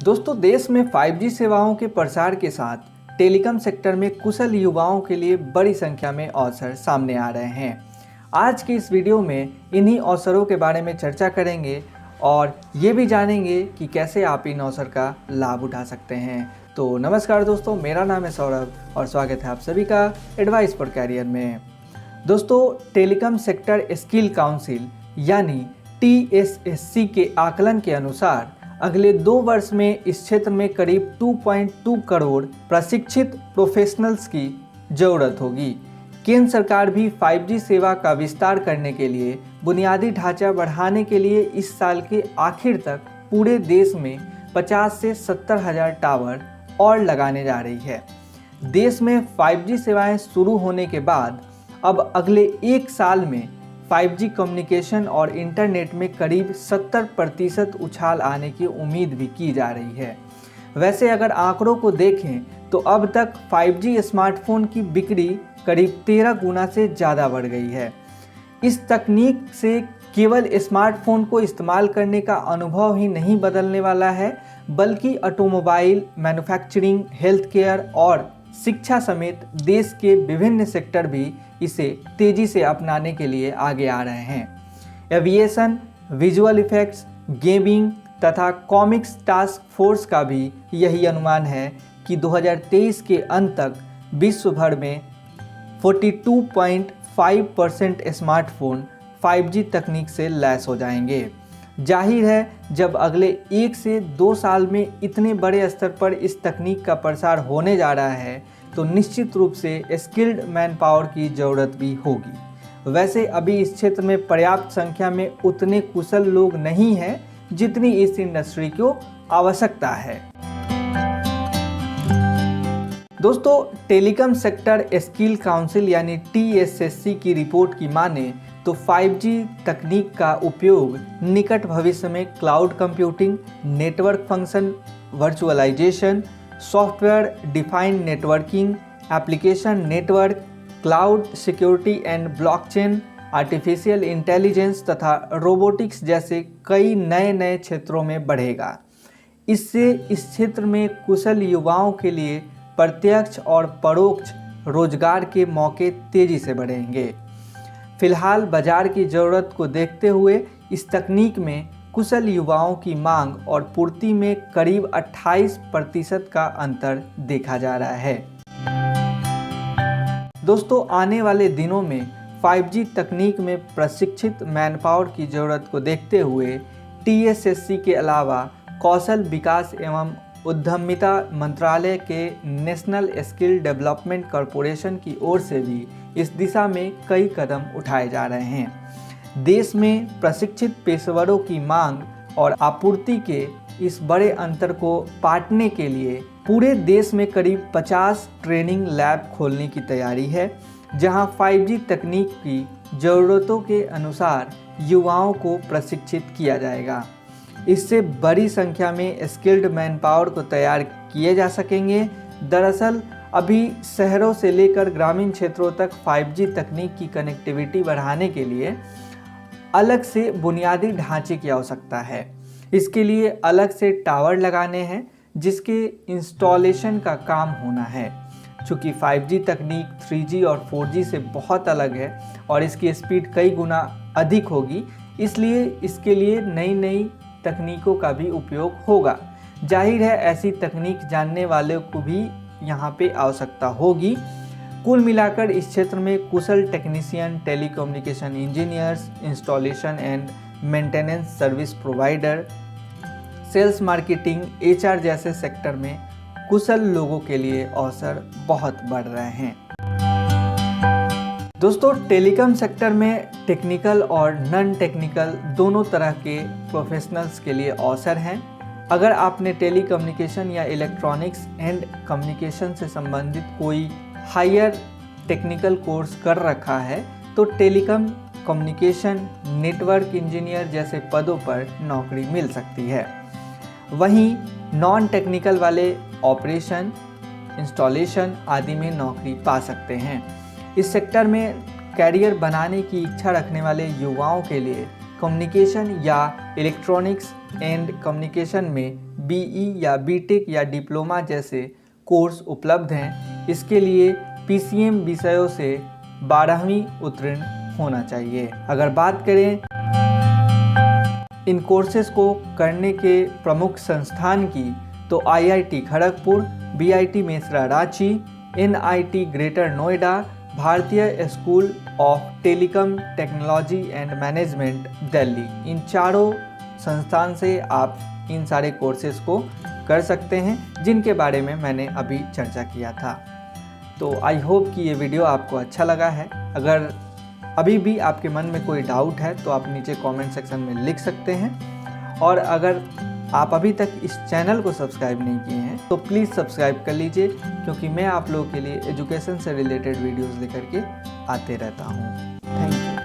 दोस्तों, देश में 5G सेवाओं के प्रसार के साथ टेलीकॉम सेक्टर में कुशल युवाओं के लिए बड़ी संख्या में अवसर सामने आ रहे हैं। आज की इस वीडियो में इन्हीं अवसरों के बारे में चर्चा करेंगे और ये भी जानेंगे कि कैसे आप इन अवसर का लाभ उठा सकते हैं। तो नमस्कार दोस्तों, मेरा नाम है सौरभ और स्वागत है आप सभी का एडवाइस फॉर कैरियर में। दोस्तों, टेलीकॉम सेक्टर स्किल काउंसिल यानी TSSC के आकलन के अनुसार अगले 2 वर्ष में इस क्षेत्र में करीब 2.2 करोड़ प्रशिक्षित प्रोफेशनल्स की ज़रूरत होगी। केंद्र सरकार भी 5G सेवा का विस्तार करने के लिए बुनियादी ढांचा बढ़ाने के लिए इस साल के आखिर तक पूरे देश में 50 से 70 हज़ार टावर और लगाने जा रही है। देश में 5G सेवाएं शुरू होने के बाद अब अगले 1 साल में 5G कम्युनिकेशन और इंटरनेट में करीब 70% उछाल आने की उम्मीद भी की जा रही है। वैसे अगर आंकड़ों को देखें तो अब तक 5G स्मार्टफोन की बिक्री करीब 13 गुना से ज़्यादा बढ़ गई है। इस तकनीक से केवल स्मार्टफोन को इस्तेमाल करने का अनुभव ही नहीं बदलने वाला है, बल्कि ऑटोमोबाइल, मैन्युफैक्चरिंग, हेल्थ केयर और शिक्षा समेत देश के विभिन्न सेक्टर भी इसे तेजी से अपनाने के लिए आगे आ रहे हैं। एविएशन, विजुअल इफेक्ट्स, गेमिंग तथा कॉमिक्स टास्क फोर्स का भी यही अनुमान है कि 2023 के अंत तक विश्व भर में 42.5% स्मार्टफोन 5G तकनीक से लैस हो जाएंगे। जाहिर है, जब अगले 1 से 2 साल में इतने बड़े स्तर पर इस तकनीक का प्रसार होने जा रहा है तो निश्चित रूप से स्किल्ड मैन पावर की ज़रूरत भी होगी। वैसे अभी इस क्षेत्र में पर्याप्त संख्या में उतने कुशल लोग नहीं हैं जितनी इस इंडस्ट्री को आवश्यकता है। दोस्तों, टेलीकॉम सेक्टर स्किल काउंसिल यानी TSSC की रिपोर्ट की माने तो 5G तकनीक का उपयोग निकट भविष्य में cloud computing, network function virtualisation, software defined networking, application network, cloud security and blockchain, artificial intelligence तथा रोबोटिक्स जैसे कई नए क्षेत्रों में बढ़ेगा। इससे इस क्षेत्र में कुशल युवाओं के लिए प्रत्यक्ष और परोक्ष रोजगार के मौके तेजी से बढ़ेंगे। फिलहाल बाजार की ज़रूरत को देखते हुए इस तकनीक में कुशल युवाओं की मांग और पूर्ति में करीब 28% का अंतर देखा जा रहा है। दोस्तों, आने वाले दिनों में 5G तकनीक में प्रशिक्षित मैनपावर की ज़रूरत को देखते हुए TSSC के अलावा कौशल विकास एवं उद्यमिता मंत्रालय के नेशनल स्किल डेवलपमेंट कॉरपोरेशन की ओर से भी इस दिशा में कई कदम उठाए जा रहे हैं। देश में प्रशिक्षित पेशेवरों की मांग और आपूर्ति के इस बड़े अंतर को पाटने के लिए पूरे देश में करीब 50 ट्रेनिंग लैब खोलने की तैयारी है, जहां 5G तकनीक की ज़रूरतों के अनुसार युवाओं को प्रशिक्षित किया जाएगा। इससे बड़ी संख्या में स्किल्ड मैन पावर को तैयार किए जा सकेंगे। दरअसल अभी शहरों से लेकर ग्रामीण क्षेत्रों तक 5G तकनीक की कनेक्टिविटी बढ़ाने के लिए अलग से बुनियादी ढांचे की आवश्यकता है। इसके लिए अलग से टावर लगाने हैं जिसके इंस्टॉलेशन का काम होना है। चूँकि 5G तकनीक 3G और 4G से बहुत अलग है और इसकी स्पीड कई गुना अधिक होगी, इसलिए इसके लिए नई तकनीकों का भी उपयोग होगा। जाहिर है, ऐसी तकनीक जानने वालों को भी यहाँ पे आवश्यकता होगी। कुल मिलाकर इस क्षेत्र में कुशल technician, telecommunication engineers, installation and maintenance service provider, sales, marketing, HR जैसे सेक्टर में कुशल लोगों के लिए अवसर बहुत बढ़ रहे हैं। दोस्तों, टेलीकॉम सेक्टर में टेक्निकल और नॉन टेक्निकल दोनों तरह के प्रोफेशनल्स के लिए अवसर हैं। अगर आपने टेलीकम्युनिकेशन या इलेक्ट्रॉनिक्स एंड कम्युनिकेशन से संबंधित कोई हायर टेक्निकल कोर्स कर रखा है तो टेलीकॉम कम्युनिकेशन नेटवर्क इंजीनियर जैसे पदों पर नौकरी मिल सकती है। वहीं नॉन टेक्निकल वाले ऑपरेशन, इंस्टॉलेशन आदि में नौकरी पा सकते हैं। इस सेक्टर में कैरियर बनाने की इच्छा रखने वाले युवाओं के लिए कम्युनिकेशन या इलेक्ट्रॉनिक्स एंड कम्युनिकेशन में बीई या बीटेक या डिप्लोमा जैसे कोर्स उपलब्ध हैं। इसके लिए पीसीएम विषयों से 12वीं उत्तीर्ण होना चाहिए। अगर बात करें इन कोर्सेज को करने के प्रमुख संस्थान की तो IIT Kharagpur, BIT Mesra Ranchi, NIT Greater Noida, Bharatiya school of telecom technology and management Delhi, इन चारों संस्थान से आप इन सारे कोर्सेज को कर सकते हैं जिनके बारे में मैंने अभी चर्चा किया था। तो आई होप कि ये वीडियो आपको अच्छा लगा है। अगर अभी भी आपके मन में कोई डाउट है तो आप नीचे कमेंट सेक्शन में लिख सकते हैं। और अगर आप अभी तक इस चैनल को सब्सक्राइब नहीं किए हैं तो प्लीज़ सब्सक्राइब कर लीजिए, क्योंकि मैं आप लोगों के लिए एजुकेशन से रिलेटेड वीडियोस लेकर के आते रहता हूँ।